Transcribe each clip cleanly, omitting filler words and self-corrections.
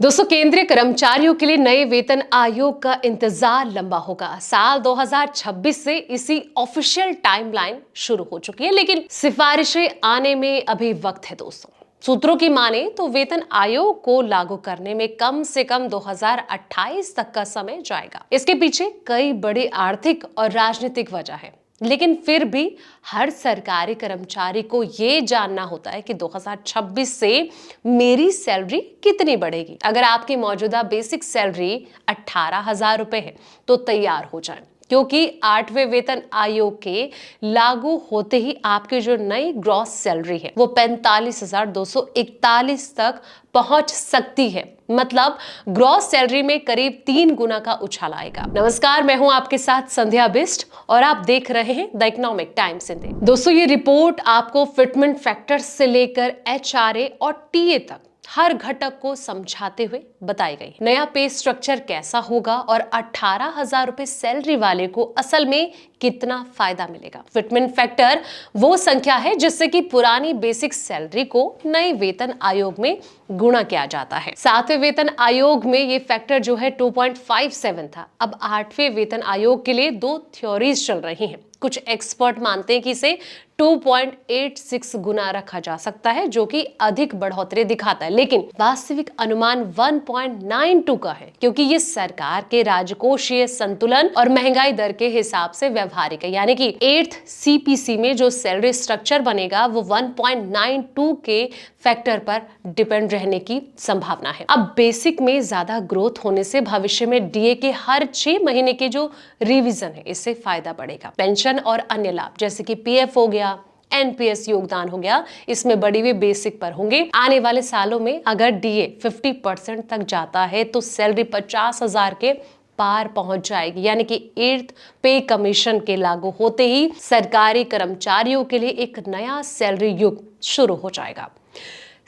दोस्तों, केंद्रीय कर्मचारियों के लिए नए वेतन आयोग का इंतजार लंबा होगा। साल 2026 से इसी ऑफिशियल टाइमलाइन शुरू हो चुकी है, लेकिन सिफारिशें आने में अभी वक्त है। दोस्तों, सूत्रों की माने तो वेतन आयोग को लागू करने में कम से कम 2028 तक का समय जाएगा। इसके पीछे कई बड़ी आर्थिक और राजनीतिक वजह है, लेकिन फिर भी हर सरकारी कर्मचारी को ये जानना होता है कि 2026 से मेरी सैलरी कितनी बढ़ेगी। अगर आपकी मौजूदा बेसिक सैलरी 18,000 रुपए है तो तैयार हो जाए, क्योंकि 8वें वेतन आयोग के लागू होते ही आपकी जो नई ग्रॉस सैलरी है वो 45,241 तक पहुंच सकती है। मतलब ग्रॉस सैलरी में करीब 3 गुना का उछाल आएगा। नमस्कार, मैं हूं आपके साथ संध्या बिष्ट और आप देख रहे हैं द इकोनॉमिक टाइम्स हिंदी। दोस्तों, ये रिपोर्ट आपको फिटमेंट फैक्टर्स से लेकर एचआरए और टीए तक हर घटक को समझाते हुए बताई गई। नया पे स्ट्रक्चर कैसा होगा और 18,000 रुपए सैलरी वाले को असल में कितना फायदा मिलेगा। फिटमेंट फैक्टर वो संख्या है जिससे कि पुरानी बेसिक सैलरी को नए वेतन आयोग में गुणा किया जाता है। 7वें वेतन आयोग में ये फैक्टर जो है 2.57 था। अब 8वें वेतन आयोग के लिए दो थ्योरीज चल रही हैं। कुछ एक्सपर्ट मानते हैं कि इसे 2.86 गुना रखा जा सकता है, जो कि अधिक बढ़ोतरी दिखाता है, लेकिन वास्तविक अनुमान 1.92 का है, क्योंकि ये सरकार के राजकोषीय संतुलन और महंगाई दर के हिसाब से व्यवहारिक है। यानी कि 8th सीपीसी में जो सैलरी स्ट्रक्चर बनेगा वो 1.92 के फैक्टर पर डिपेंड रहने की संभावना है। अब बेसिक में ज्यादा ग्रोथ होने से भविष्य में डीए के हर 6 महीने के जो रिवीजन है, इससे फायदा बढ़ेगा। पेंशन और अन्य लाभ जैसे कि पीएफ हो गया, एनपीएस योगदान हो गया, इसमें बढ़ी हुई बेसिक पर होंगे। आने वाले सालों में अगर डीए 50% तक जाता है तो सैलरी 50,000 के पार पहुंच जाएगी। यानी कि 8th पे कमीशन के लागू होते ही सरकारी कर्मचारियों के लिए एक नया सैलरी युग शुरू हो जाएगा।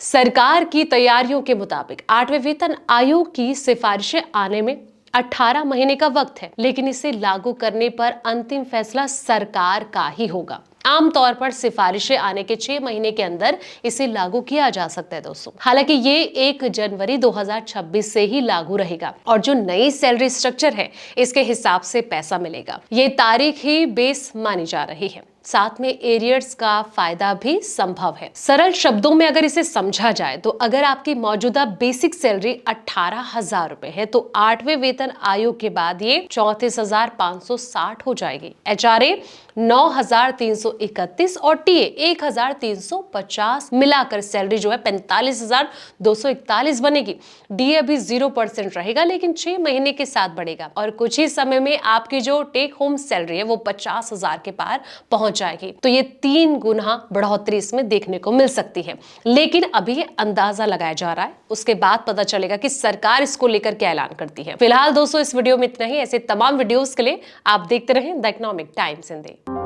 सरकार की तैयारियों के मुताबिक 8वें वेतन आयोग की सिफारिशें आने में 18 महीने का वक्त है, लेकिन इसे लागू करने पर अंतिम फैसला सरकार का ही होगा। आमतौर पर सिफारिशें आने के 6 महीने के अंदर इसे लागू किया जा सकता है। दोस्तों, हालांकि ये 1 जनवरी 2026 से ही लागू रहेगा और जो नई सैलरी स्ट्रक्चर है इसके हिसाब से पैसा मिलेगा। ये तारीख ही बेस मानी जा रही है। साथ में एरियर्स का फायदा भी संभव है। सरल शब्दों में अगर इसे समझा जाए तो अगर आपकी मौजूदा बेसिक सैलरी 18,000 रुपए है तो 8वें वेतन आयोग के बाद ये 34,560 हो जाएगी। एचआरए 9,331 और टीए 1,350 मिलाकर सैलरी जो है 45,241 बनेगी। डीए भी 0% रहेगा, लेकिन 6 महीने के साथ बढ़ेगा और कुछ ही समय में आपकी जो टेक होम सैलरी है वो 50,000 के पार पहुंच जाएगी। तो ये 3 गुना बढ़ोतरी इसमें देखने को मिल सकती है, लेकिन अभी ये अंदाजा लगाया जा रहा है। उसके बाद पता चलेगा कि सरकार इसको लेकर क्या ऐलान करती है। फिलहाल दोस्तों, इस वीडियो में इतना ही। ऐसे तमाम वीडियोस के लिए आप देखते रहें द इकोनॉमिक टाइम्स हिंदी।